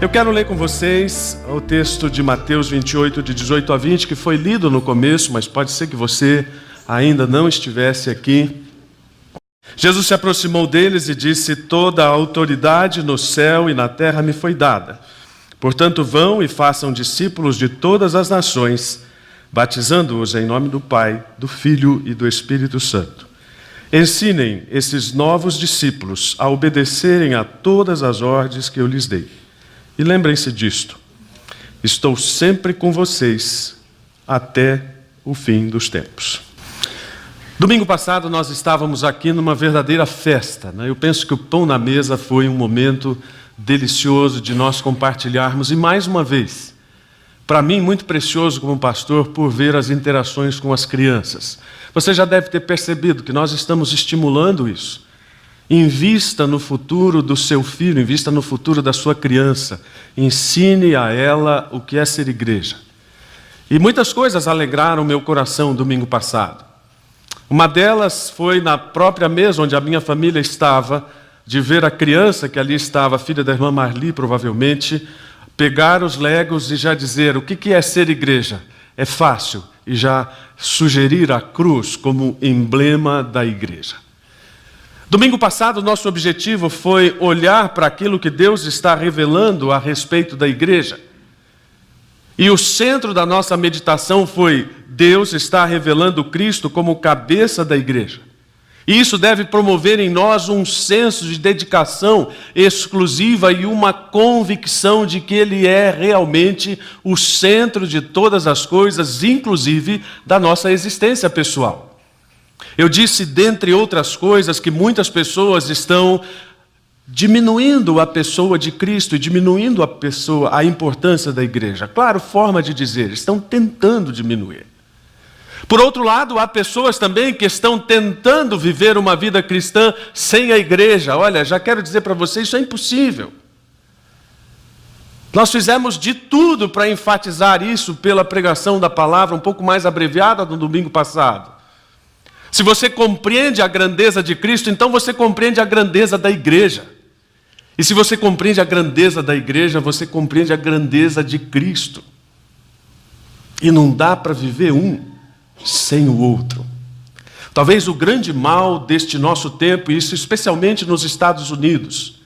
Eu quero ler com vocês o texto de Mateus 28, de 18 a 20, que foi lido no começo, mas pode ser que você ainda não estivesse aqui. Jesus se aproximou deles e disse: toda a autoridade no céu e na terra me foi dada. Portanto, vão e façam discípulos de todas as nações, batizando-os em nome do Pai, do Filho e do Espírito Santo. Ensinem esses novos discípulos a obedecerem a todas as ordens que eu lhes dei. E lembrem-se disto: estou sempre com vocês até o fim dos tempos. Domingo passado nós estávamos aqui numa verdadeira festa, né? Eu penso que o pão na mesa foi um momento delicioso de nós compartilharmos. E mais uma vez, para mim muito precioso como pastor, por ver as interações com as crianças. Você já deve ter percebido que nós estamos estimulando isso. Invista no futuro do seu filho, invista no futuro da sua criança. Ensine a ela o que é ser igreja. E muitas coisas alegraram meu coração domingo passado. Uma delas foi na própria mesa onde a minha família estava, de ver a criança que ali estava, filha da irmã Marli, provavelmente, pegar os legos e já dizer: o que é ser igreja? É fácil. E já sugerir a cruz como emblema da igreja. Domingo passado, nosso objetivo foi olhar para aquilo que Deus está revelando a respeito da igreja. E o centro da nossa meditação foi: Deus está revelando Cristo como cabeça da igreja. E isso deve promover em nós um senso de dedicação exclusiva e uma convicção de que Ele é realmente o centro de todas as coisas, inclusive da nossa existência pessoal. Eu disse, dentre outras coisas, que muitas pessoas estão diminuindo a pessoa de Cristo e diminuindo a importância da igreja. Claro, forma de dizer, estão tentando diminuir. Por outro lado, há pessoas também que estão tentando viver uma vida cristã sem a igreja. Olha, já quero dizer para vocês, isso é impossível. Nós fizemos de tudo para enfatizar isso pela pregação da palavra, um pouco mais abreviada no domingo passado. Se você compreende a grandeza de Cristo, então você compreende a grandeza da igreja. E se você compreende a grandeza da igreja, você compreende a grandeza de Cristo. E não dá para viver um sem o outro. Talvez o grande mal deste nosso tempo, e isso especialmente nos Estados Unidos,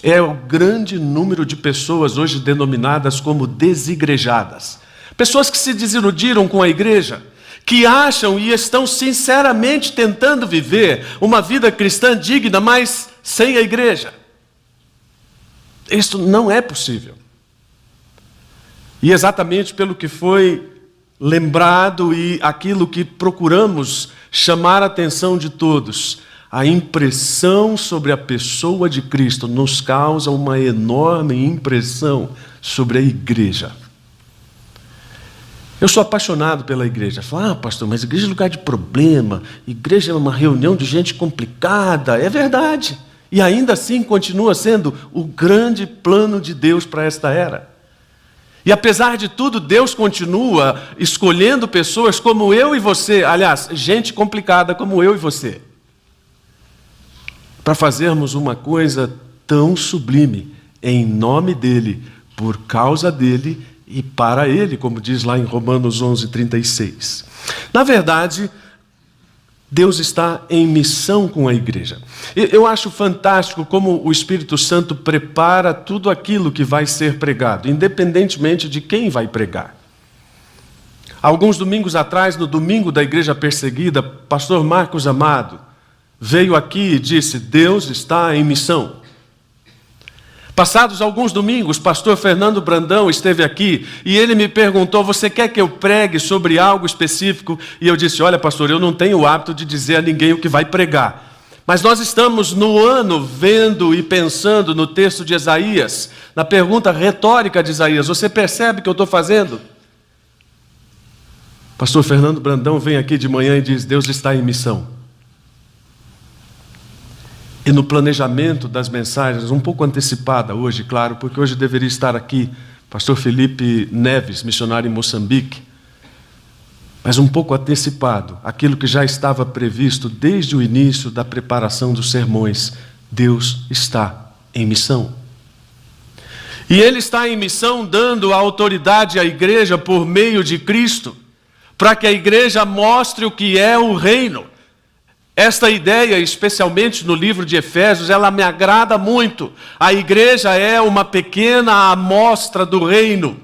é o grande número de pessoas hoje denominadas como desigrejadas. Pessoas que se desiludiram com a igreja, que acham e estão sinceramente tentando viver uma vida cristã digna, mas sem a igreja. Isso não é possível. E exatamente pelo que foi lembrado e aquilo que procuramos chamar a atenção de todos, a impressão sobre a pessoa de Cristo nos causa uma enorme impressão sobre a igreja. Eu sou apaixonado pela igreja. Falo: pastor, mas igreja é lugar de problema, igreja é uma reunião de gente complicada. É verdade. E ainda assim continua sendo o grande plano de Deus para esta era. E apesar de tudo, Deus continua escolhendo pessoas como eu e você, aliás, gente complicada como eu e você, para fazermos uma coisa tão sublime, em nome dEle, por causa dEle e para Ele, como diz lá em Romanos 11:36. Na verdade, Deus está em missão com a igreja. Eu acho fantástico como o Espírito Santo prepara tudo aquilo que vai ser pregado, independentemente de quem vai pregar. Alguns domingos atrás, no domingo da igreja perseguida, pastor Marcos Amado veio aqui e disse: Deus está em missão. Passados alguns domingos, pastor Fernando Brandão esteve aqui e ele me perguntou: você quer que eu pregue sobre algo específico? E eu disse: olha, pastor, eu não tenho o hábito de dizer a ninguém o que vai pregar. Mas nós estamos no ano vendo e pensando no texto de Isaías, na pergunta retórica de Isaías: você percebe o que eu estou fazendo? Pastor Fernando Brandão vem aqui de manhã e diz: Deus está em missão. E no planejamento das mensagens, um pouco antecipada hoje, claro, porque hoje deveria estar aqui pastor Felipe Neves, missionário em Moçambique, mas um pouco antecipado, aquilo que já estava previsto desde o início da preparação dos sermões: Deus está em missão. E Ele está em missão dando a autoridade à igreja por meio de Cristo, para que a igreja mostre o que é o reino. Esta ideia, especialmente no livro de Efésios, ela me agrada muito. A igreja é uma pequena amostra do reino.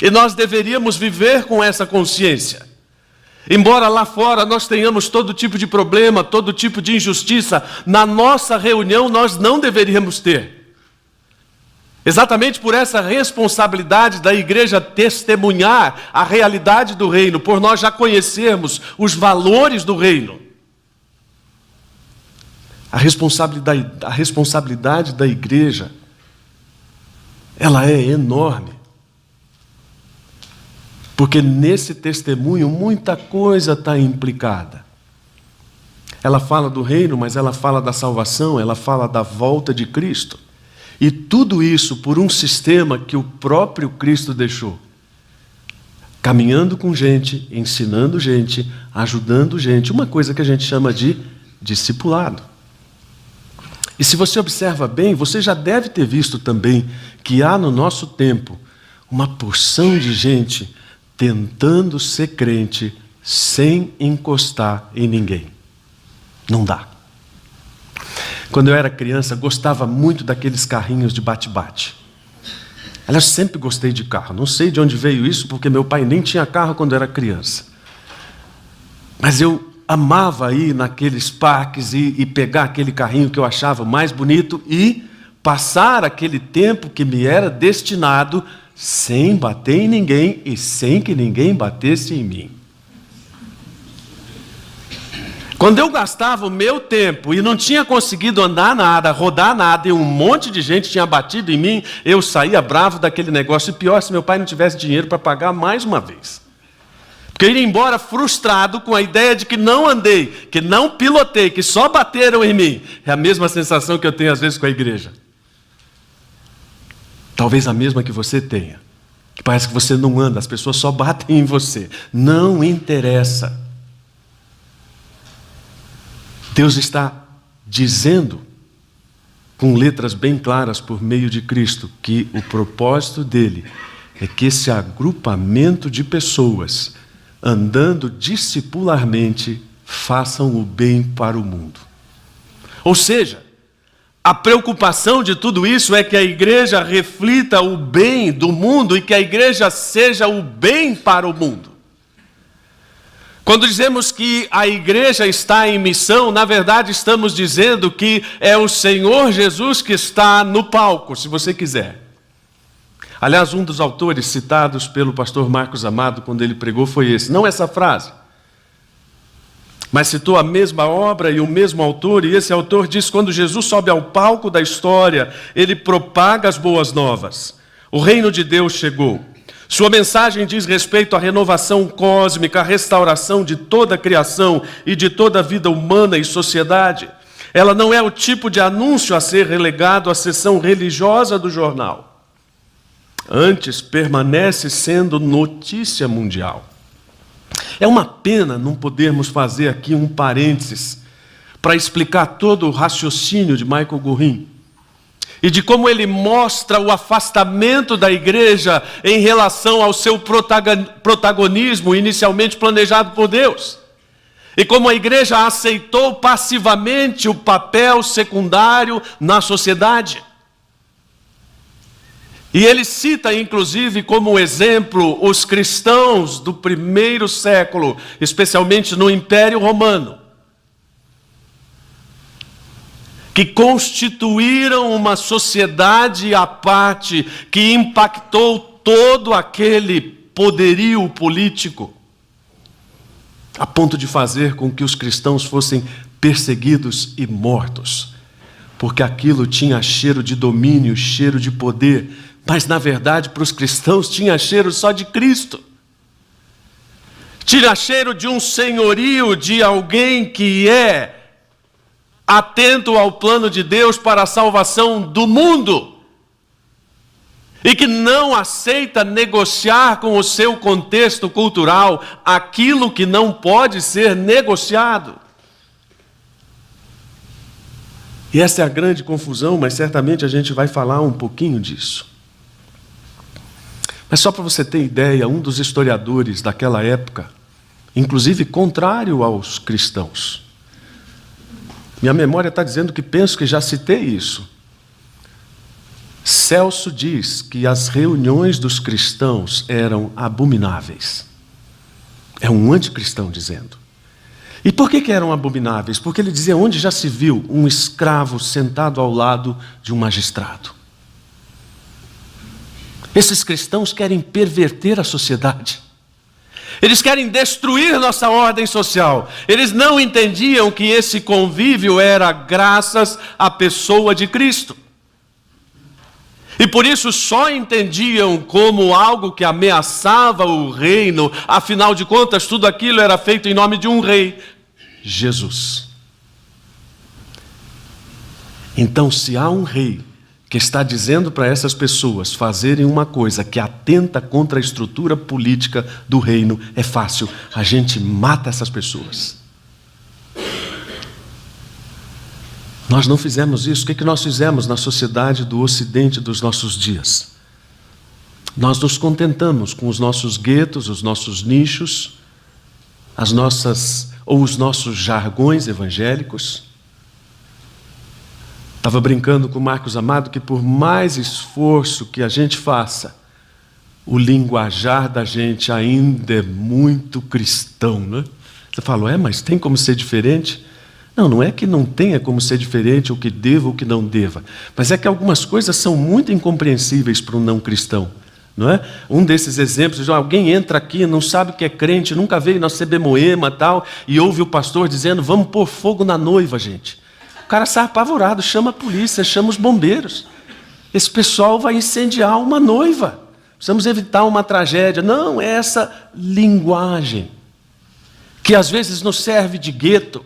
E nós deveríamos viver com essa consciência. Embora lá fora nós tenhamos todo tipo de problema, todo tipo de injustiça, na nossa reunião nós não deveríamos ter. Exatamente por essa responsabilidade da igreja testemunhar a realidade do reino, por nós já conhecermos os valores do reino. A responsabilidade da igreja, ela é enorme. Porque nesse testemunho muita coisa está implicada. Ela fala do reino, mas ela fala da salvação, ela fala da volta de Cristo. E tudo isso por um sistema que o próprio Cristo deixou. Caminhando com gente, ensinando gente, ajudando gente. Uma coisa que a gente chama de discipulado. E se você observa bem, você já deve ter visto também que há no nosso tempo uma porção de gente tentando ser crente sem encostar em ninguém. Não dá. Quando eu era criança, gostava muito daqueles carrinhos de bate-bate. Aliás, sempre gostei de carro. Não sei de onde veio isso, porque meu pai nem tinha carro quando eu era criança. Mas eu amava ir naqueles parques e pegar aquele carrinho que eu achava mais bonito e passar aquele tempo que me era destinado sem bater em ninguém e sem que ninguém batesse em mim. Quando eu gastava o meu tempo e não tinha conseguido andar nada, rodar nada, e um monte de gente tinha batido em mim, eu saía bravo daquele negócio. E pior, se meu pai não tivesse dinheiro para pagar mais uma vez. Porque eu ia embora frustrado com a ideia de que não andei, que não pilotei, que só bateram em mim. É a mesma sensação que eu tenho às vezes com a igreja. Talvez a mesma que você tenha. Que parece que você não anda, as pessoas só batem em você. Não interessa. Deus está dizendo, com letras bem claras por meio de Cristo, que o propósito dele é que esse agrupamento de pessoas, andando discipularmente, façam o bem para o mundo. Ou seja, a preocupação de tudo isso é que a igreja reflita o bem do mundo e que a igreja seja o bem para o mundo. Quando dizemos que a igreja está em missão, na verdade estamos dizendo que é o Senhor Jesus que está no palco, se você quiser. Aliás, um dos autores citados pelo pastor Marcos Amado, quando ele pregou, foi esse. Não essa frase, mas citou a mesma obra e o mesmo autor, e esse autor diz: quando Jesus sobe ao palco da história, ele propaga as boas novas. O reino de Deus chegou. Sua mensagem diz respeito à renovação cósmica, à restauração de toda a criação e de toda a vida humana e sociedade. Ela não é o tipo de anúncio a ser relegado à seção religiosa do jornal. Antes, permanece sendo notícia mundial. É uma pena não podermos fazer aqui um parênteses para explicar todo o raciocínio de Michael Gorin. E de como ele mostra o afastamento da igreja em relação ao seu protagonismo inicialmente planejado por Deus. E como a igreja aceitou passivamente o papel secundário na sociedade. E ele cita, inclusive, como exemplo, os cristãos do primeiro século, especialmente no Império Romano, que constituíram uma sociedade à parte, que impactou todo aquele poderio político, a ponto de fazer com que os cristãos fossem perseguidos e mortos, porque aquilo tinha cheiro de domínio, cheiro de poder, mas na verdade para os cristãos tinha cheiro só de Cristo. Tinha cheiro de um senhorio, de alguém que é atento ao plano de Deus para a salvação do mundo e que não aceita negociar com o seu contexto cultural aquilo que não pode ser negociado. E essa é a grande confusão, mas certamente a gente vai falar um pouquinho disso. Mas só para você ter ideia, um dos historiadores daquela época, inclusive contrário aos cristãos, minha memória está dizendo que penso que já citei isso. Celso diz que as reuniões dos cristãos eram abomináveis. É um anticristão dizendo. E por que eram abomináveis? Porque ele dizia: onde já se viu um escravo sentado ao lado de um magistrado? Esses cristãos querem perverter a sociedade. Eles querem destruir nossa ordem social. Eles não entendiam que esse convívio era graças à pessoa de Cristo. E por isso só entendiam como algo que ameaçava o reino. Afinal de contas, tudo aquilo era feito em nome de um rei, Jesus. Então, se há um rei que está dizendo para essas pessoas fazerem uma coisa que atenta contra a estrutura política do reino, é fácil, a gente mata essas pessoas. Nós não fizemos isso. O que nós fizemos na sociedade do Ocidente dos nossos dias? Nós nos contentamos com os nossos guetos, os nossos nichos, os nossos jargões evangélicos. Estava brincando com o Marcos Amado que por mais esforço que a gente faça, o linguajar da gente ainda é muito cristão, né? Você falou, mas tem como ser diferente? Não é que não tenha como ser diferente, o que deva ou o que não deva, mas é que algumas coisas são muito incompreensíveis para um não cristão, não é? Um desses exemplos, alguém entra aqui, não sabe o que é crente, nunca veio na CB Moema tal, e ouve o pastor dizendo, vamos pôr fogo na noiva, gente. O cara sai apavorado, chama a polícia, chama os bombeiros. Esse pessoal vai incendiar uma noiva. Precisamos evitar uma tragédia. Não, é essa linguagem que às vezes nos serve de gueto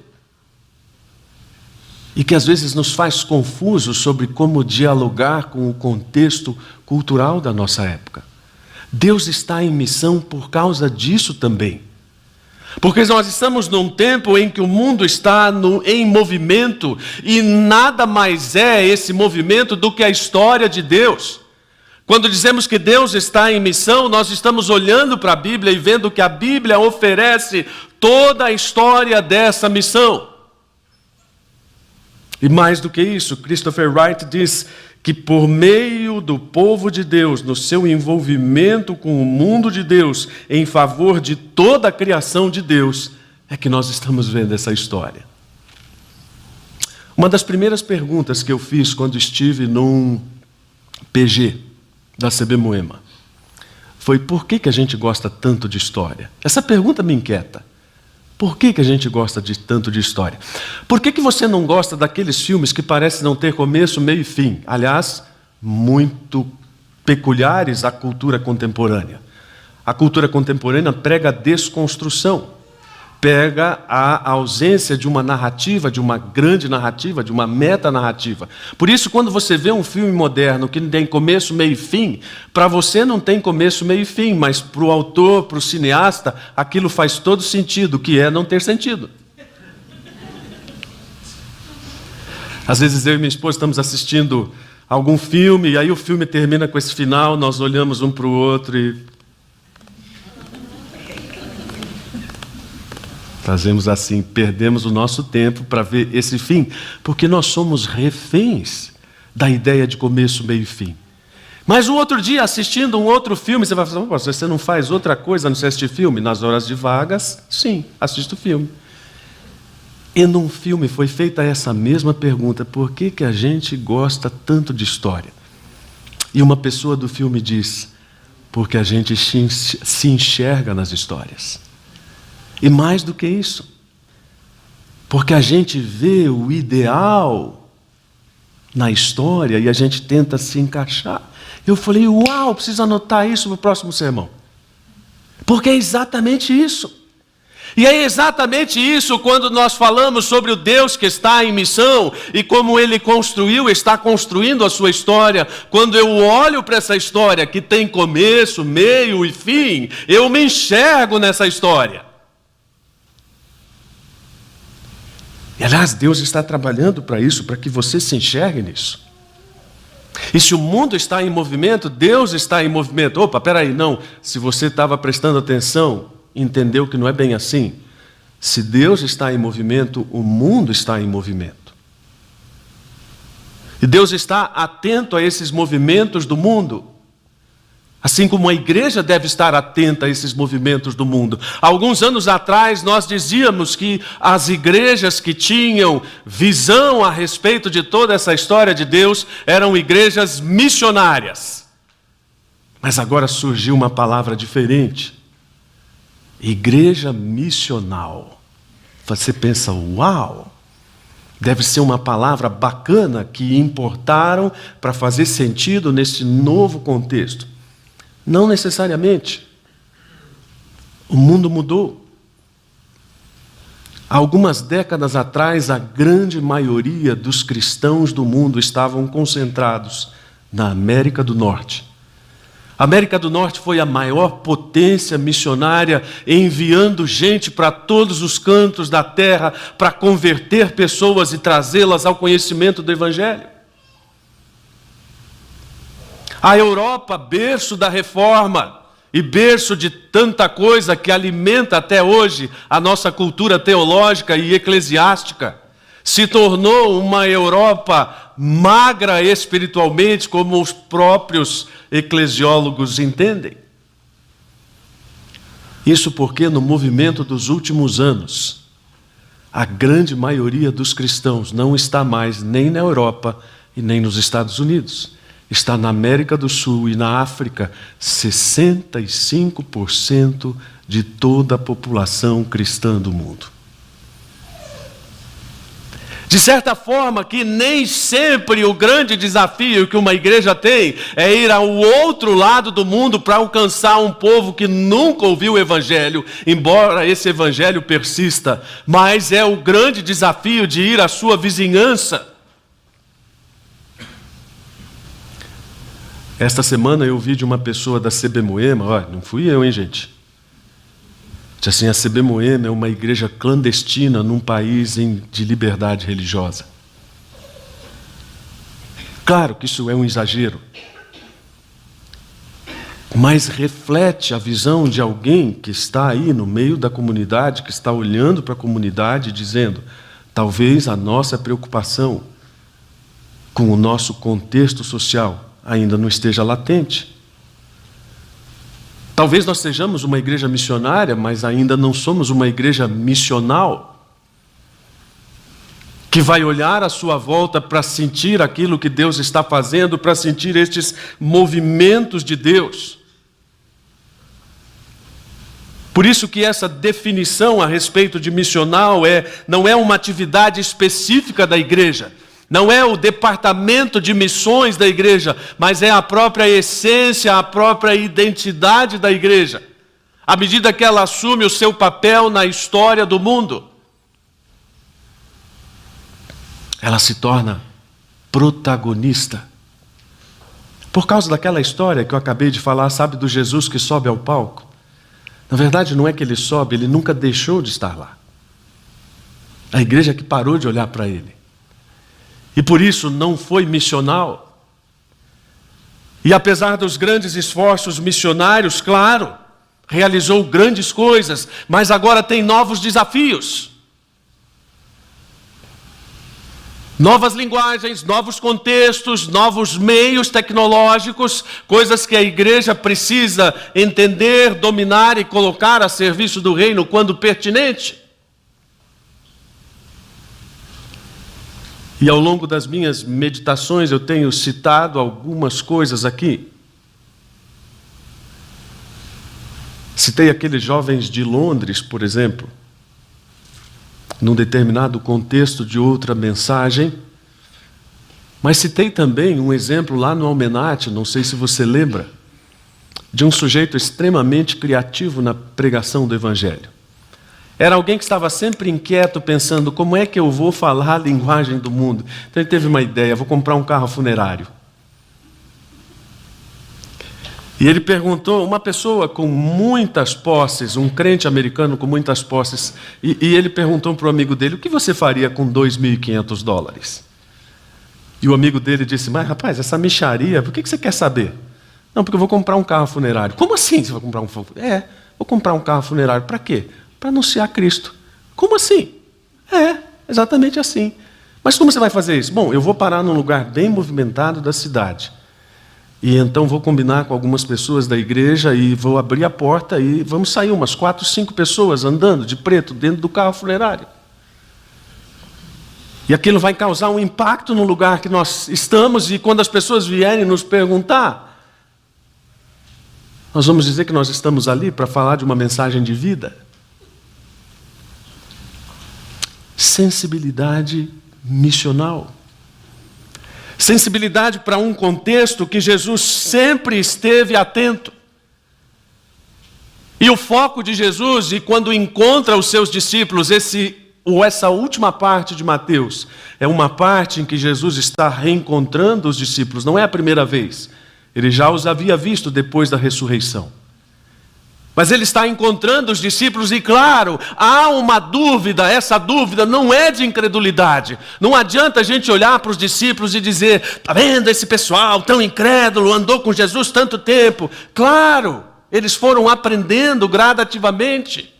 e que às vezes nos faz confusos sobre como dialogar com o contexto cultural da nossa época. Deus está em missão por causa disso também. Porque nós estamos num tempo em que o mundo está em movimento e nada mais é esse movimento do que a história de Deus. Quando dizemos que Deus está em missão, nós estamos olhando para a Bíblia e vendo que a Bíblia oferece toda a história dessa missão. E mais do que isso, Christopher Wright diz que por meio do povo de Deus, no seu envolvimento com o mundo de Deus, em favor de toda a criação de Deus, é que nós estamos vendo essa história. Uma das primeiras perguntas que eu fiz quando estive num PG da CB Moema foi: por que a gente gosta tanto de história? Essa pergunta me inquieta. Por que a gente gosta tanto de história? Por que você não gosta daqueles filmes que parecem não ter começo, meio e fim? Aliás, muito peculiares à cultura contemporânea. A cultura contemporânea prega a desconstrução, pega a ausência de uma narrativa, de uma grande narrativa, de uma metanarrativa. Por isso, quando você vê um filme moderno que não tem começo, meio e fim, para você não tem começo, meio e fim, mas para o autor, para o cineasta, aquilo faz todo sentido, que é não ter sentido. Às vezes eu e minha esposa estamos assistindo algum filme, e aí o filme termina com esse final, nós olhamos um para o outro e fazemos assim, perdemos o nosso tempo para ver esse fim, porque nós somos reféns da ideia de começo, meio e fim. Mas o outro dia, assistindo um outro filme, você vai falar, você não faz outra coisa a não ser assistir filme? Nas horas de vagas, sim, assisto filme. E num filme foi feita essa mesma pergunta: por que a gente gosta tanto de história? E uma pessoa do filme diz: porque a gente se enxerga nas histórias. E mais do que isso, porque a gente vê o ideal na história e a gente tenta se encaixar. Eu falei, uau, preciso anotar isso para o próximo sermão. Porque é exatamente isso. E é exatamente isso quando nós falamos sobre o Deus que está em missão e como Ele construiu, está construindo a sua história. Quando eu olho para essa história que tem começo, meio e fim, eu me enxergo nessa história. E, aliás, Deus está trabalhando para isso, para que você se enxergue nisso. E se o mundo está em movimento, Deus está em movimento. Opa, peraí, não. Se você estava prestando atenção, entendeu que não é bem assim. Se Deus está em movimento, o mundo está em movimento. E Deus está atento a esses movimentos do mundo. Assim como a igreja deve estar atenta a esses movimentos do mundo. Alguns anos atrás nós dizíamos que as igrejas que tinham visão a respeito de toda essa história de Deus eram igrejas missionárias. Mas agora surgiu uma palavra diferente. Igreja missional. Você pensa, uau! Deve ser uma palavra bacana que importaram para fazer sentido nesse novo contexto. Não necessariamente. O mundo mudou. Há algumas décadas atrás, a grande maioria dos cristãos do mundo estavam concentrados na América do Norte. A América do Norte foi a maior potência missionária, enviando gente para todos os cantos da terra para converter pessoas e trazê-las ao conhecimento do Evangelho. A Europa, berço da reforma e berço de tanta coisa que alimenta até hoje a nossa cultura teológica e eclesiástica, se tornou uma Europa magra espiritualmente, como os próprios eclesiólogos entendem. Isso porque no movimento dos últimos anos, a grande maioria dos cristãos não está mais nem na Europa e nem nos Estados Unidos. Está na América do Sul e na África. 65% de toda a população cristã do mundo. De certa forma que nem sempre o grande desafio que uma igreja tem é ir ao outro lado do mundo para alcançar um povo que nunca ouviu o Evangelho, embora esse Evangelho persista, mas é o grande desafio de ir à sua vizinhança. Esta semana eu ouvi de uma pessoa da CB Moema, olha, não fui eu, hein, gente? Diz assim, a CB Moema é uma igreja clandestina num país de liberdade religiosa. Claro que isso é um exagero, mas reflete a visão de alguém que está aí no meio da comunidade, que está olhando para a comunidade e dizendo, talvez a nossa preocupação com o nosso contexto social ainda não esteja latente. Talvez nós sejamos uma igreja missionária, mas ainda não somos uma igreja missional, que vai olhar à sua volta para sentir aquilo que Deus está fazendo, para sentir estes movimentos de Deus. Por isso que essa definição a respeito de missional não é uma atividade específica da igreja, não é o departamento de missões da igreja, mas é a própria essência, a própria identidade da igreja. À medida que ela assume o seu papel na história do mundo, ela se torna protagonista. Por causa daquela história que eu acabei de falar, sabe, do Jesus que sobe ao palco? Na verdade, não é que ele sobe, ele nunca deixou de estar lá. A igreja que parou de olhar para ele. E por isso não foi missional. E apesar dos grandes esforços missionários, claro, realizou grandes coisas, mas agora tem novos desafios. Novas linguagens, novos contextos, novos meios tecnológicos, coisas que a igreja precisa entender, dominar e colocar a serviço do reino quando pertinente. E ao longo das minhas meditações eu tenho citado algumas coisas aqui. Citei aqueles jovens de Londres, por exemplo, num determinado contexto de outra mensagem, mas citei também um exemplo lá no Almenate, não sei se você lembra, de um sujeito extremamente criativo na pregação do Evangelho. Era alguém que estava sempre inquieto, pensando, como é que eu vou falar a linguagem do mundo? Então ele teve uma ideia, vou comprar um carro funerário. E ele perguntou, uma pessoa com muitas posses, um crente americano com muitas posses, e ele perguntou para o amigo dele, o que você faria com $2.500? E o amigo dele disse, mas rapaz, essa mixaria, por que você quer saber? Não, porque eu vou comprar um carro funerário. Como assim você vai comprar um carro funerário? Vou comprar um carro funerário. Para quê? Para anunciar Cristo. Como assim? Exatamente assim. Mas como você vai fazer isso? Bom, eu vou parar num lugar bem movimentado da cidade. E então vou combinar com algumas pessoas da igreja e vou abrir a porta e vamos sair umas 4, 5 pessoas andando de preto dentro do carro funerário. E aquilo vai causar um impacto no lugar que nós estamos, e quando as pessoas vierem nos perguntar, nós vamos dizer que nós estamos ali para falar de uma mensagem de vida. Sensibilidade missional. Sensibilidade para um contexto que Jesus sempre esteve atento. E o foco de Jesus, e quando encontra os seus discípulos, essa última parte de Mateus, é uma parte em que Jesus está reencontrando os discípulos, não é a primeira vez. Ele já os havia visto depois da ressurreição. Mas ele está encontrando os discípulos e, claro, há uma dúvida, essa dúvida não é de incredulidade. Não adianta a gente olhar para os discípulos e dizer, está vendo esse pessoal tão incrédulo, andou com Jesus tanto tempo. Claro, eles foram aprendendo gradativamente.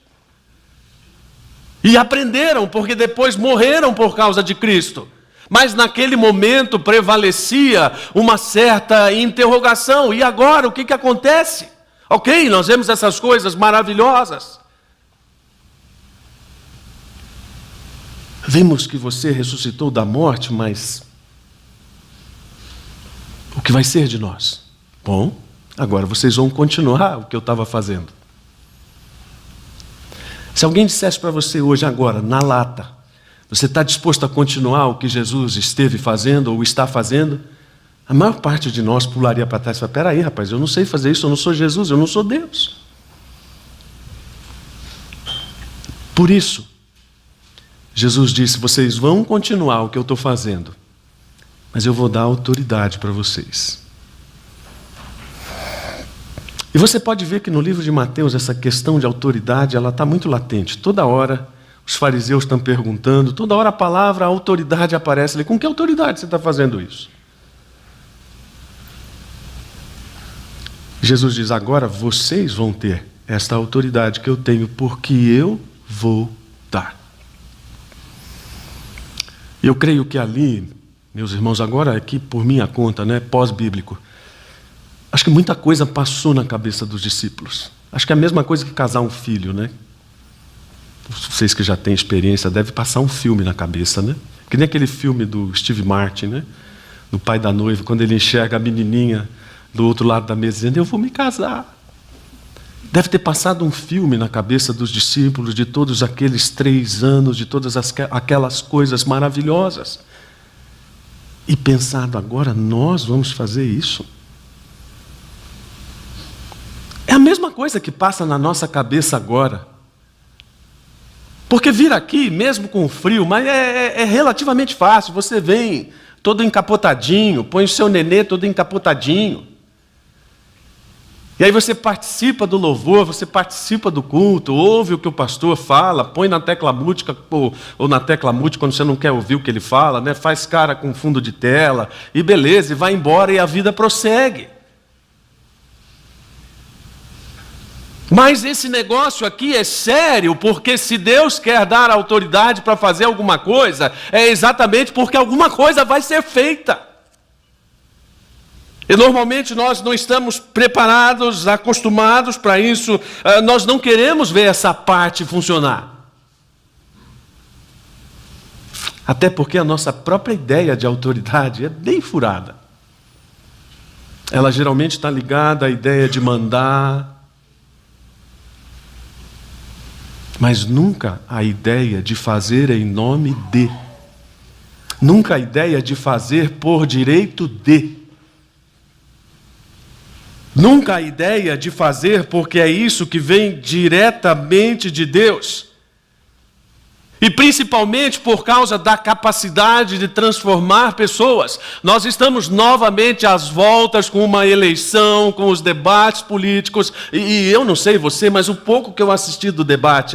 E aprenderam, porque depois morreram por causa de Cristo. Mas naquele momento prevalecia uma certa interrogação. E agora, o que acontece? Ok, nós vemos essas coisas maravilhosas. Vimos que você ressuscitou da morte, mas o que vai ser de nós? Bom, agora vocês vão continuar o que eu estava fazendo. Se alguém dissesse para você hoje, agora, na lata, você está disposto a continuar o que Jesus esteve fazendo ou está fazendo? A maior parte de nós pularia para trás e falaria, peraí, rapaz, eu não sei fazer isso, eu não sou Jesus, eu não sou Deus. Por isso, Jesus disse, vocês vão continuar o que eu estou fazendo, mas eu vou dar autoridade para vocês. E você pode ver que no livro de Mateus, essa questão de autoridade, ela está muito latente. Toda hora, os fariseus estão perguntando, toda hora a palavra autoridade aparece ali. Com que autoridade você está fazendo isso? Jesus diz, agora vocês vão ter esta autoridade que eu tenho, porque eu vou dar. Eu creio que ali, meus irmãos, agora aqui por minha conta, pós-bíblico, acho que muita coisa passou na cabeça dos discípulos. Acho que é a mesma coisa que casar um filho, Vocês que já têm experiência, deve passar um filme na cabeça, Que nem aquele filme do Steve Martin, Do pai da noiva, quando ele enxerga a menininha do outro lado da mesa, dizendo, eu vou me casar. Deve ter passado um filme na cabeça dos discípulos, de todos aqueles 3 anos, de todas aquelas coisas maravilhosas. E pensado, agora nós vamos fazer isso? É a mesma coisa que passa na nossa cabeça agora. Porque vir aqui, mesmo com frio, mas é relativamente fácil. Você vem todo encapotadinho, põe o seu nenê todo encapotadinho. E aí você participa do louvor, você participa do culto, ouve o que o pastor fala, põe na tecla mute, ou na tecla mute quando você não quer ouvir o que ele fala, faz cara com fundo de tela, e beleza, e vai embora e a vida prossegue. Mas esse negócio aqui é sério, porque se Deus quer dar autoridade para fazer alguma coisa, é exatamente porque alguma coisa vai ser feita. E normalmente nós não estamos preparados, acostumados para isso, nós não queremos ver essa parte funcionar. Até porque a nossa própria ideia de autoridade é bem furada. Ela geralmente está ligada à ideia de mandar, mas nunca a ideia de fazer em nome de. Nunca a ideia de fazer por direito de. Nunca a ideia de fazer porque é isso que vem diretamente de Deus. E principalmente por causa da capacidade de transformar pessoas. Nós estamos novamente às voltas com uma eleição, com os debates políticos. E eu não sei você, mas o pouco que eu assisti do debate,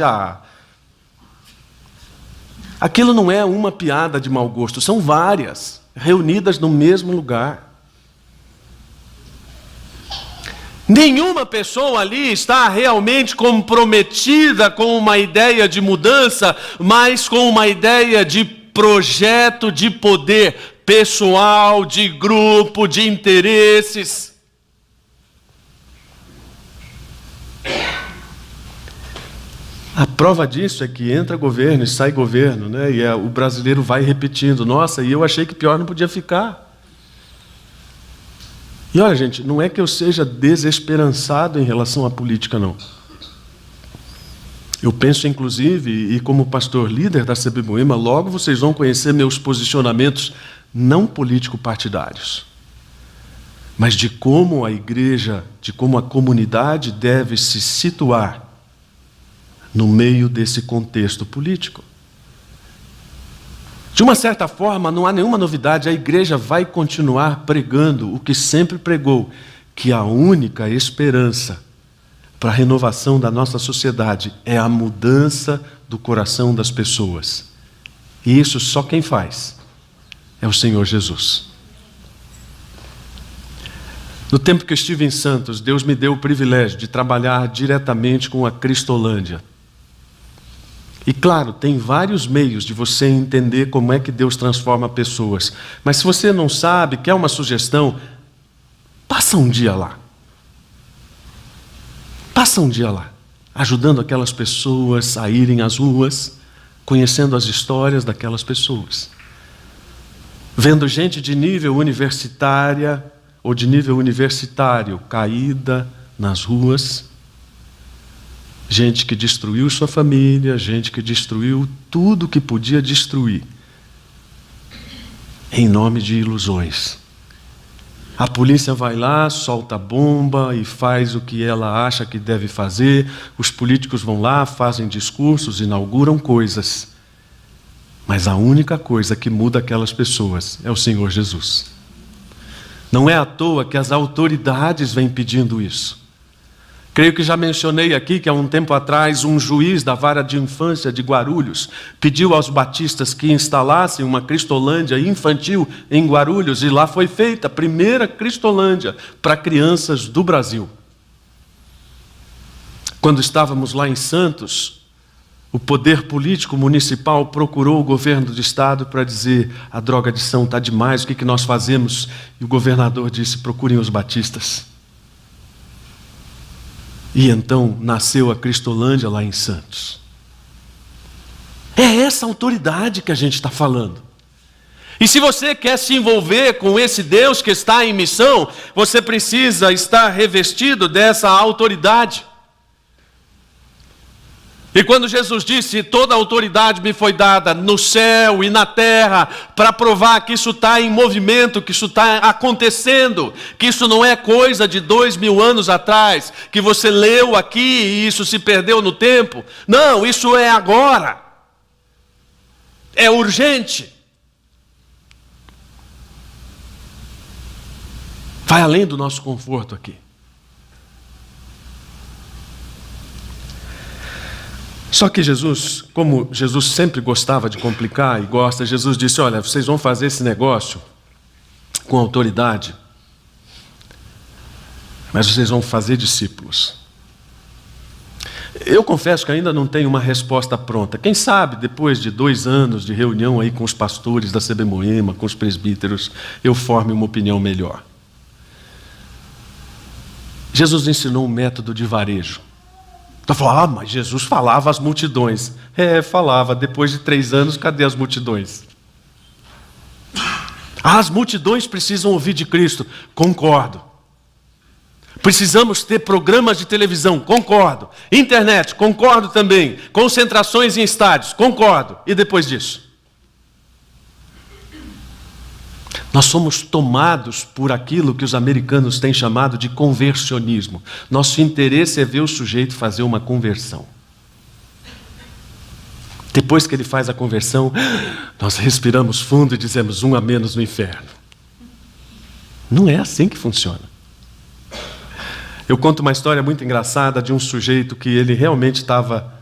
aquilo não é uma piada de mau gosto, são várias, reunidas no mesmo lugar. Nenhuma pessoa ali está realmente comprometida com uma ideia de mudança, mas com uma ideia de projeto de poder pessoal, de grupo, de interesses. A prova disso é que entra governo e sai governo, né? E o brasileiro vai repetindo, nossa, e eu achei que pior não podia ficar. E olha, gente, não é que eu seja desesperançado em relação à política, não. Eu penso, inclusive, e como pastor líder da CB Moema, logo vocês vão conhecer meus posicionamentos não político-partidários, mas de como a igreja, de como a comunidade deve se situar no meio desse contexto político. De uma certa forma, não há nenhuma novidade, a igreja vai continuar pregando o que sempre pregou, que a única esperança para a renovação da nossa sociedade é a mudança do coração das pessoas. E isso só quem faz é o Senhor Jesus. No tempo que eu estive em Santos, Deus me deu o privilégio de trabalhar diretamente com a Cristolândia. E claro, tem vários meios de você entender como é que Deus transforma pessoas. Mas se você não sabe, quer uma sugestão, passa um dia lá. Passa um dia lá, ajudando aquelas pessoas a irem às ruas, conhecendo as histórias daquelas pessoas. Vendo gente de nível universitária ou de nível universitário caída nas ruas. Gente que destruiu sua família, gente que destruiu tudo que podia destruir, em nome de ilusões. A polícia vai lá, solta bomba e faz o que ela acha que deve fazer, os políticos vão lá, fazem discursos, inauguram coisas, mas a única coisa que muda aquelas pessoas é o Senhor Jesus. Não é à toa que as autoridades vêm pedindo isso. Creio que já mencionei aqui que há um tempo atrás um juiz da vara de infância de Guarulhos pediu aos batistas que instalassem uma Cristolândia infantil em Guarulhos, e lá foi feita a primeira Cristolândia para crianças do Brasil. Quando estávamos lá em Santos, o poder político municipal procurou o governo do estado para dizer: a drogadição está demais, o que nós fazemos? E o governador disse: procurem os batistas. E então nasceu a Cristolândia lá em Santos. É essa autoridade que a gente está falando. E se você quer se envolver com esse Deus que está em missão, você precisa estar revestido dessa autoridade. E quando Jesus disse: toda a autoridade me foi dada no céu e na terra, para provar que isso está em movimento, que isso está acontecendo, que isso não é coisa de 2000 anos atrás, que você leu aqui e isso se perdeu no tempo. Não, isso é agora. É urgente. Vai além do nosso conforto aqui. Só que Jesus, como Jesus sempre gostava de complicar e gosta, Jesus disse: olha, vocês vão fazer esse negócio com autoridade, mas vocês vão fazer discípulos. Eu confesso que ainda não tenho uma resposta pronta. Quem sabe, depois de 2 anos de reunião aí com os pastores da CB Moema, com os presbíteros, eu forme uma opinião melhor. Jesus ensinou um método de varejo. Então falou: mas Jesus falava às multidões. Falava. Depois de 3 anos, cadê as multidões? As multidões precisam ouvir de Cristo. Concordo. Precisamos ter programas de televisão. Concordo. Internet. Concordo também. Concentrações em estádios. Concordo. E depois disso? Nós somos tomados por aquilo que os americanos têm chamado de conversionismo. Nosso interesse é ver o sujeito fazer uma conversão. Depois que ele faz a conversão, nós respiramos fundo e dizemos: um a menos no inferno. Não é assim que funciona. Eu conto uma história muito engraçada de um sujeito que ele realmente estava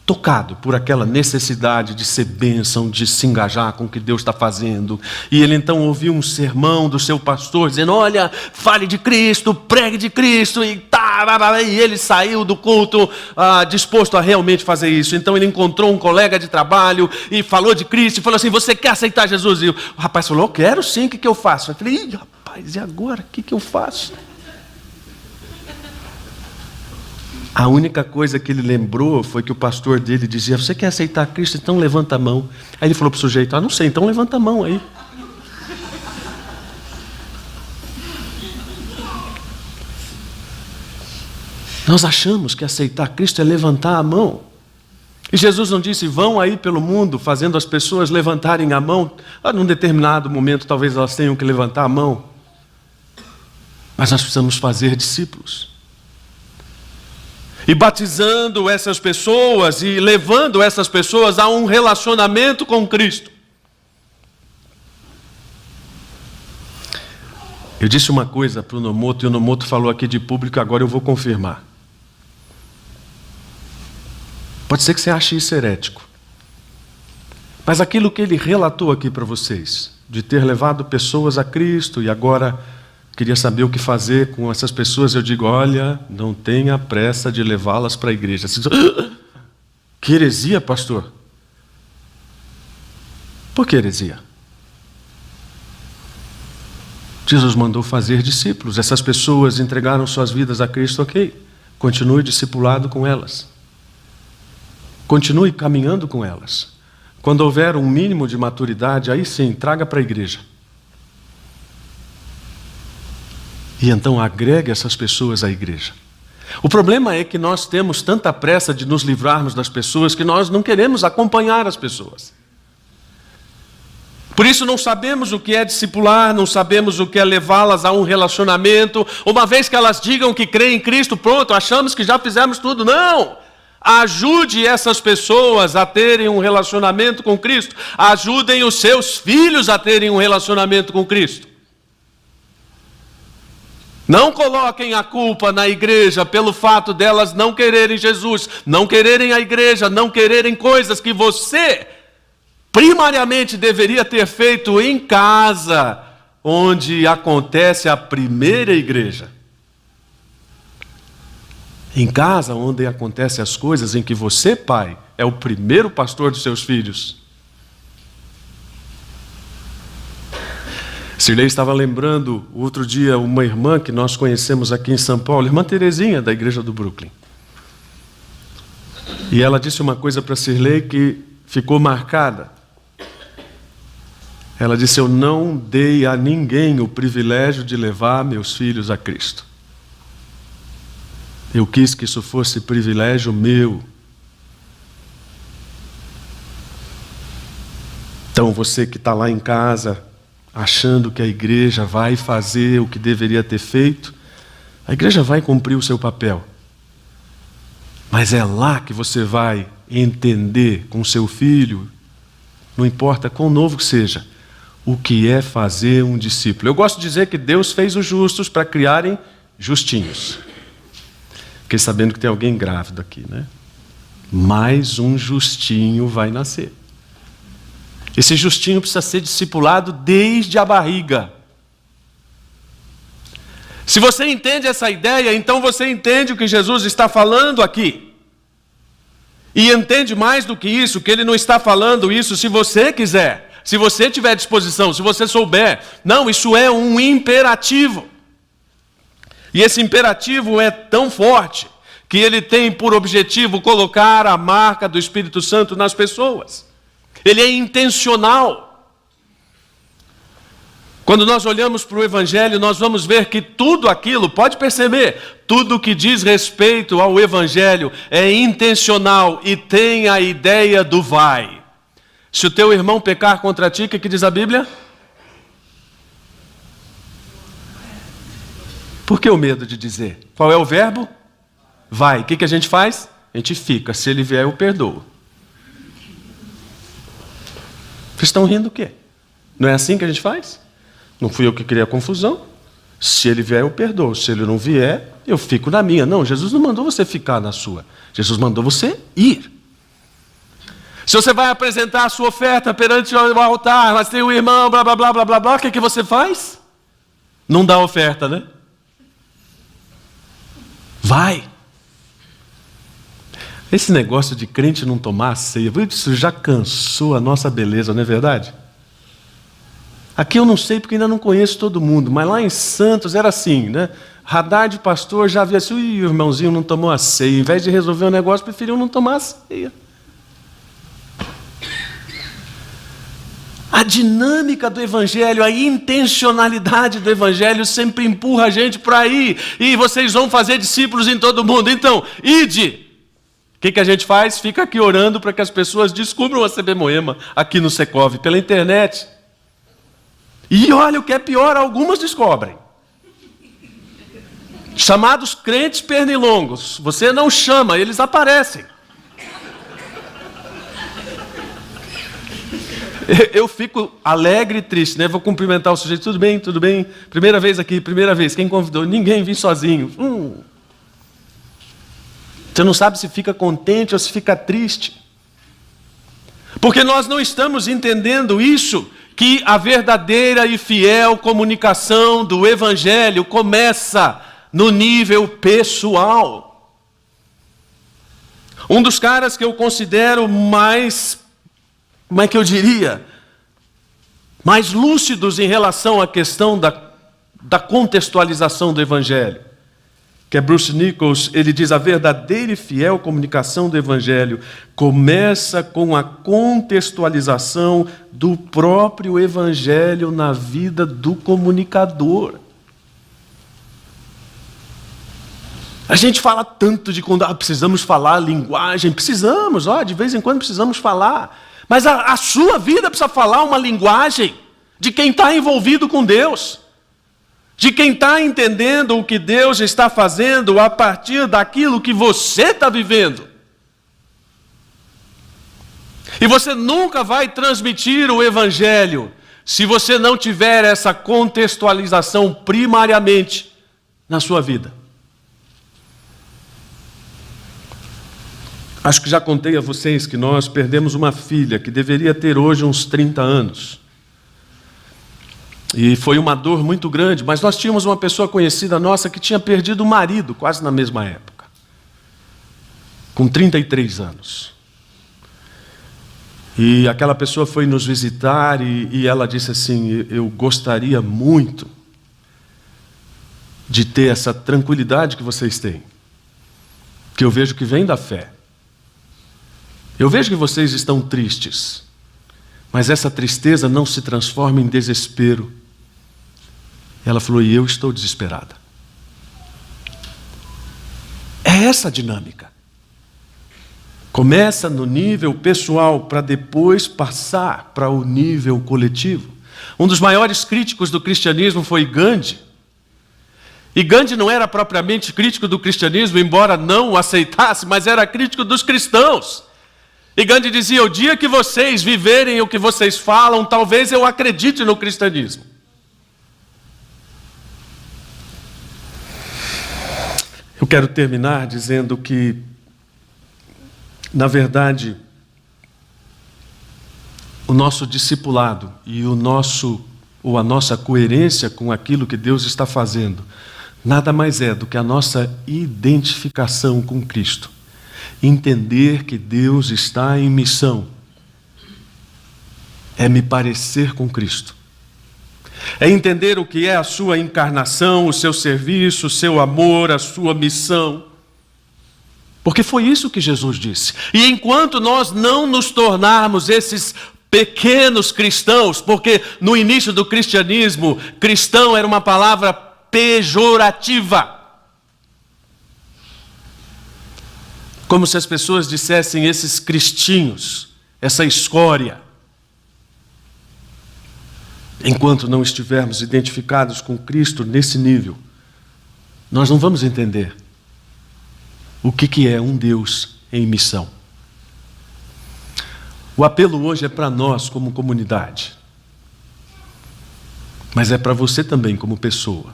tocado por aquela necessidade de ser bênção, de se engajar com o que Deus está fazendo. E ele então ouviu um sermão do seu pastor dizendo: olha, fale de Cristo, pregue de Cristo, e ele saiu do culto disposto a realmente fazer isso. Então ele encontrou um colega de trabalho e falou de Cristo, e falou assim: você quer aceitar Jesus? E o rapaz falou: eu quero sim, o que eu faço? Eu falei: ih, rapaz, e agora? O que eu faço? A única coisa que ele lembrou foi que o pastor dele dizia: você quer aceitar Cristo? Então levanta a mão. Aí ele falou para o sujeito: não sei, então levanta a mão aí. Nós achamos que aceitar Cristo é levantar a mão. E Jesus não disse: vão aí pelo mundo fazendo as pessoas levantarem a mão. Num determinado momento talvez elas tenham que levantar a mão. Mas nós precisamos fazer discípulos. E batizando essas pessoas e levando essas pessoas a um relacionamento com Cristo. Eu disse uma coisa para o Nomoto, e o Nomoto falou aqui de público, agora eu vou confirmar. Pode ser que você ache isso herético. Mas aquilo que ele relatou aqui para vocês, de ter levado pessoas a Cristo e agora queria saber o que fazer com essas pessoas, eu digo: olha, não tenha pressa de levá-las para a igreja. Você diz: que heresia, pastor? Por que heresia? Jesus mandou fazer discípulos. Essas pessoas entregaram suas vidas a Cristo, ok. Continue discipulado com elas. Continue caminhando com elas. Quando houver um mínimo de maturidade, aí sim, traga para a igreja. E então agregue essas pessoas à igreja. O problema é que nós temos tanta pressa de nos livrarmos das pessoas que nós não queremos acompanhar as pessoas. Por isso não sabemos o que é discipular, não sabemos o que é levá-las a um relacionamento. Uma vez que elas digam que creem em Cristo, pronto, achamos que já fizemos tudo. Não! Ajude essas pessoas a terem um relacionamento com Cristo. Ajudem os seus filhos a terem um relacionamento com Cristo. Não coloquem a culpa na igreja pelo fato delas não quererem Jesus, não quererem a igreja, não quererem coisas que você primariamente deveria ter feito em casa, onde acontece a primeira igreja. Em casa, onde acontecem as coisas em que você, pai, é o primeiro pastor dos seus filhos. Sirlei estava lembrando, outro dia, uma irmã que nós conhecemos aqui em São Paulo, irmã Terezinha, da igreja do Brooklyn. E ela disse uma coisa para Sirlei que ficou marcada. Ela disse: eu não dei a ninguém o privilégio de levar meus filhos a Cristo. Eu quis que isso fosse privilégio meu. Então você que está lá em casa, achando que a igreja vai fazer o que deveria ter feito, a igreja vai cumprir o seu papel. Mas é lá que você vai entender com seu filho, não importa quão novo que seja, o que é fazer um discípulo. Eu gosto de dizer que Deus fez os justos para criarem justinhos. Fiquei sabendo que tem alguém grávido aqui, né? Mais um justinho vai nascer. Esse justinho precisa ser discipulado desde a barriga. Se você entende essa ideia, então você entende o que Jesus está falando aqui. E entende mais do que isso, que Ele não está falando isso se você quiser, se você tiver disposição, se você souber. Não, isso é um imperativo. E esse imperativo é tão forte que ele tem por objetivo colocar a marca do Espírito Santo nas pessoas. Ele é intencional. Quando nós olhamos para o Evangelho, nós vamos ver que tudo aquilo, pode perceber, tudo que diz respeito ao Evangelho é intencional e tem a ideia do vai. Se o teu irmão pecar contra ti, o que diz a Bíblia? Por que o medo de dizer? Qual é o verbo? Vai. O que a gente faz? A gente fica. Se ele vier, eu perdoo. Vocês estão rindo do quê? Não é assim que a gente faz? Não fui eu que criei a confusão. Se ele vier, eu perdoo. Se ele não vier, eu fico na minha. Não, Jesus não mandou você ficar na sua. Jesus mandou você ir. Se você vai apresentar a sua oferta perante o altar, mas tem um irmão, blá, blá, blá, blá, blá, blá, o que é que você faz? Não dá oferta, né? Vai. Esse negócio de crente não tomar a ceia, isso já cansou a nossa beleza, não é verdade? Aqui eu não sei porque ainda não conheço todo mundo, mas lá em Santos era assim, né? Radar de pastor já havia assim, o irmãozinho não tomou a ceia. Em vez de resolver o negócio, preferiu não tomar a ceia. A dinâmica do Evangelho, a intencionalidade do Evangelho sempre empurra a gente para aí. E vocês vão fazer discípulos em todo mundo. Então, ide! O que a gente faz? Fica aqui orando para que as pessoas descubram a CB Moema aqui no Secov, pela internet. E olha o que é pior, algumas descobrem. Chamados crentes pernilongos. Você não chama, eles aparecem. Eu fico alegre e triste, né? Vou cumprimentar o sujeito. Tudo bem, tudo bem. Primeira vez aqui, primeira vez. Quem convidou? Ninguém, vim sozinho. Você não sabe se fica contente ou se fica triste. Porque nós não estamos entendendo isso, que a verdadeira e fiel comunicação do Evangelho começa no nível pessoal. Um dos caras que eu considero mais, como é que eu diria, mais lúcidos em relação à questão da contextualização do Evangelho, que é Bruce Nichols, ele diz: a verdadeira e fiel comunicação do Evangelho começa com a contextualização do próprio Evangelho na vida do comunicador. A gente fala tanto de quando precisamos falar a linguagem, precisamos, de vez em quando precisamos falar, mas a sua vida precisa falar uma linguagem de quem está envolvido com Deus. De quem está entendendo o que Deus está fazendo a partir daquilo que você está vivendo. E você nunca vai transmitir o Evangelho se você não tiver essa contextualização primariamente na sua vida. Acho que já contei a vocês que nós perdemos uma filha que deveria ter hoje uns 30 anos. E foi uma dor muito grande, mas nós tínhamos uma pessoa conhecida nossa que tinha perdido o marido quase na mesma época, com 33 anos. E aquela pessoa foi nos visitar e ela disse assim: eu gostaria muito de ter essa tranquilidade que vocês têm, que eu vejo que vem da fé. Eu vejo que vocês estão tristes, mas essa tristeza não se transforma em desespero. Ela falou: e eu estou desesperada. É essa a dinâmica. Começa no nível pessoal para depois passar para o nível coletivo. Um dos maiores críticos do cristianismo foi Gandhi. E Gandhi não era propriamente crítico do cristianismo, embora não o aceitasse, mas era crítico dos cristãos. E Gandhi dizia: o dia que vocês viverem o que vocês falam, talvez eu acredite no cristianismo. Eu quero terminar dizendo que, na verdade, o nosso discipulado e a nossa coerência com aquilo que Deus está fazendo, nada mais é do que a nossa identificação com Cristo. Entender que Deus está em missão é me parecer com Cristo. É entender o que é a sua encarnação, o seu serviço, o seu amor, a sua missão. Porque foi isso que Jesus disse. E enquanto nós não nos tornarmos esses pequenos cristãos, porque no início do cristianismo, cristão era uma palavra pejorativa. Como se as pessoas dissessem esses cristinhos, essa escória. Enquanto não estivermos identificados com Cristo nesse nível, nós não vamos entender o que é um Deus em missão. O apelo hoje é para nós como comunidade, mas é para você também como pessoa.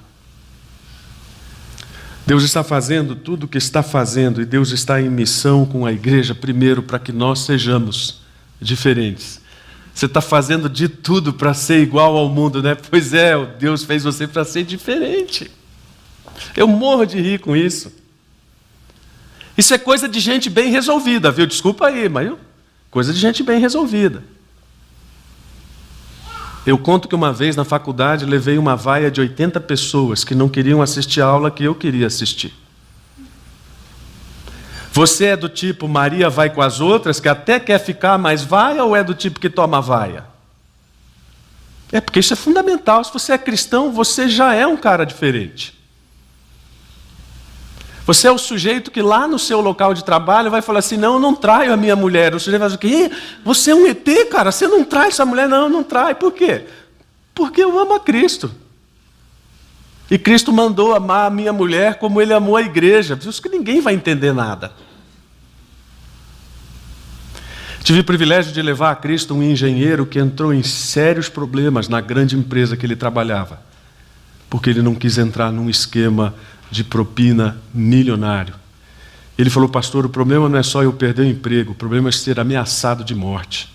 Deus está fazendo tudo o que está fazendo, e Deus está em missão com a igreja, primeiro, para que nós sejamos diferentes. Você está fazendo de tudo para ser igual ao mundo, né? Pois é, Deus fez você para ser diferente. Eu morro de rir com isso. Isso é coisa de gente bem resolvida, viu? Desculpa aí, mas coisa de gente bem resolvida. Eu conto que uma vez na faculdade levei uma vaia de 80 pessoas que não queriam assistir a aula que eu queria assistir. Você é do tipo Maria vai com as outras, que até quer ficar, mas vai, ou é do tipo que toma vaia? É porque isso é fundamental. Se você é cristão, você já é um cara diferente. Você é o sujeito que lá no seu local de trabalho vai falar assim, não, eu não traio a minha mulher. O sujeito vai dizer, que você é um ET, cara, você não trai essa mulher? Não, não trai. Por quê? Porque eu amo a Cristo. E Cristo mandou amar a minha mulher como Ele amou a igreja. Por isso que ninguém vai entender nada. Tive o privilégio de levar a Cristo um engenheiro que entrou em sérios problemas na grande empresa que ele trabalhava, porque ele não quis entrar num esquema de propina milionário. Ele falou, pastor, o problema não é só eu perder o emprego, o problema é ser ameaçado de morte.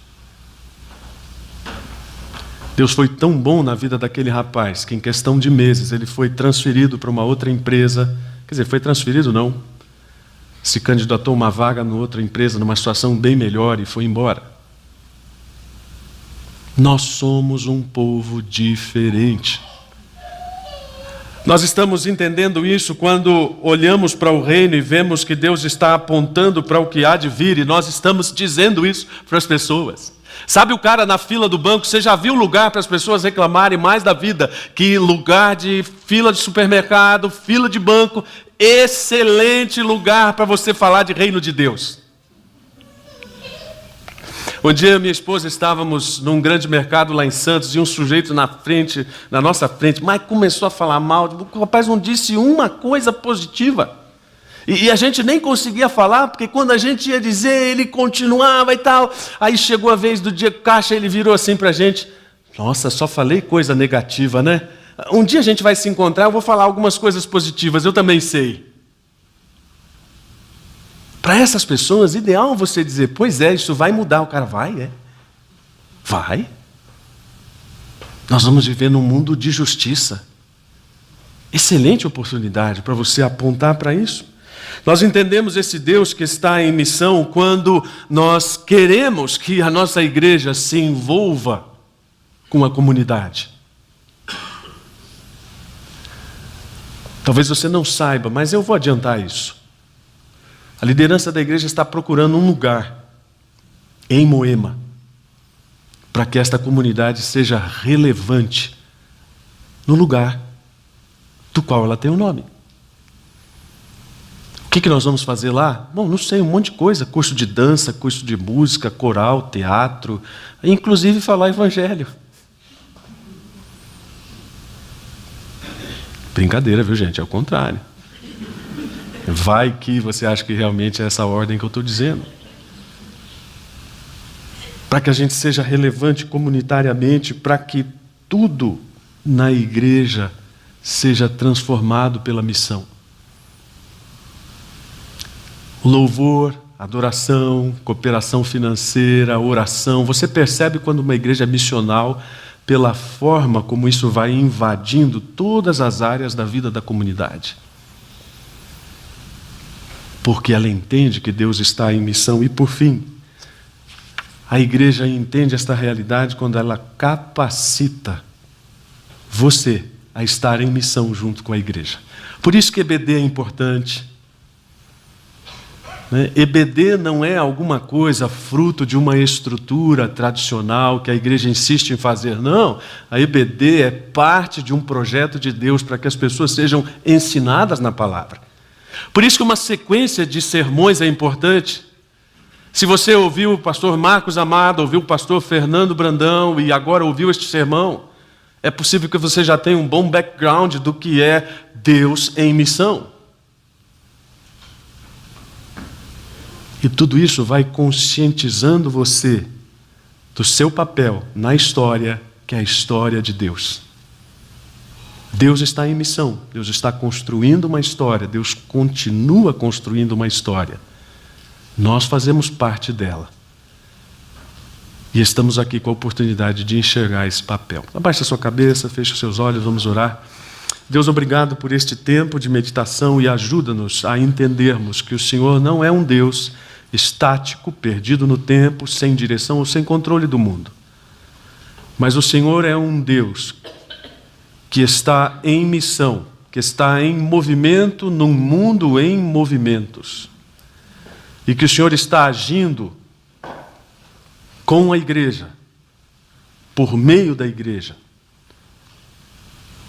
Deus foi tão bom na vida daquele rapaz, que em questão de meses ele foi transferido para uma outra empresa. Quer dizer, foi transferido não, se candidatou a uma vaga em outra empresa, numa situação bem melhor, e foi embora. Nós somos um povo diferente. Nós estamos entendendo isso quando olhamos para o reino e vemos que Deus está apontando para o que há de vir, e nós estamos dizendo isso para as pessoas. Sabe o cara na fila do banco, você já viu lugar para as pessoas reclamarem mais da vida que lugar de fila de supermercado, fila de banco? Excelente lugar para você falar de reino de Deus. Um dia minha esposa estávamos num grande mercado lá em Santos e um sujeito na nossa frente, mas começou a falar mal. O rapaz não disse uma coisa positiva. E a gente nem conseguia falar, porque quando a gente ia dizer, ele continuava e tal. Aí chegou a vez do dia caixa, ele virou assim para a gente, nossa, só falei coisa negativa, né? Um dia a gente vai se encontrar, eu vou falar algumas coisas positivas, eu também sei. Para essas pessoas, ideal você dizer, pois é, isso vai mudar. O cara vai, vai. Nós vamos viver num mundo de justiça. Excelente oportunidade para você apontar para isso. Nós entendemos esse Deus que está em missão quando nós queremos que a nossa igreja se envolva com a comunidade. Talvez você não saiba, mas eu vou adiantar isso. A liderança da igreja está procurando um lugar em Moema para que esta comunidade seja relevante no lugar do qual ela tem o nome. O que nós vamos fazer lá? Bom, não sei, um monte de coisa. Curso de dança, curso de música, coral, teatro, inclusive falar evangelho. Brincadeira, viu, gente? É o contrário. Vai que você acha que realmente é essa ordem que eu estou dizendo. Para que a gente seja relevante comunitariamente, para que tudo na igreja seja transformado pela missão. O louvor, adoração, cooperação financeira, oração. Você percebe quando uma igreja é missional pela forma como isso vai invadindo todas as áreas da vida da comunidade. Porque ela entende que Deus está em missão. E por fim, a igreja entende esta realidade quando ela capacita você a estar em missão junto com a igreja. Por isso que EBD é importante. EBD não é alguma coisa fruto de uma estrutura tradicional que a igreja insiste em fazer, não. A EBD é parte de um projeto de Deus para que as pessoas sejam ensinadas na palavra. Por isso que uma sequência de sermões é importante. Se você ouviu o pastor Marcos Amado, ouviu o pastor Fernando Brandão e agora ouviu este sermão, é possível que você já tenha um bom background do que é Deus em missão. E tudo isso vai conscientizando você do seu papel na história, que é a história de Deus. Deus está em missão, Deus está construindo uma história, Deus continua construindo uma história. Nós fazemos parte dela. E estamos aqui com a oportunidade de enxergar esse papel. Abaixe a sua cabeça, feche os seus olhos, vamos orar. Deus, obrigado por este tempo de meditação e ajuda-nos a entendermos que o Senhor não é um Deus estático, perdido no tempo, sem direção ou sem controle do mundo. Mas o Senhor é um Deus que está em missão, que está em movimento num mundo em movimentos. E que o Senhor está agindo com a igreja, por meio da igreja,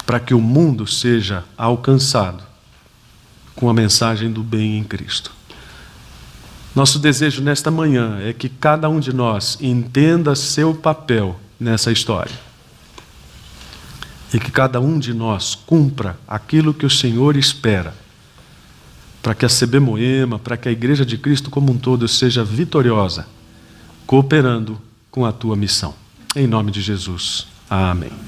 para que o mundo seja alcançado com a mensagem do bem em Cristo. Nosso desejo nesta manhã é que cada um de nós entenda seu papel nessa história. E que cada um de nós cumpra aquilo que o Senhor espera, para que a CB Moema, para que a Igreja de Cristo como um todo seja vitoriosa, cooperando com a tua missão. Em nome de Jesus. Amém.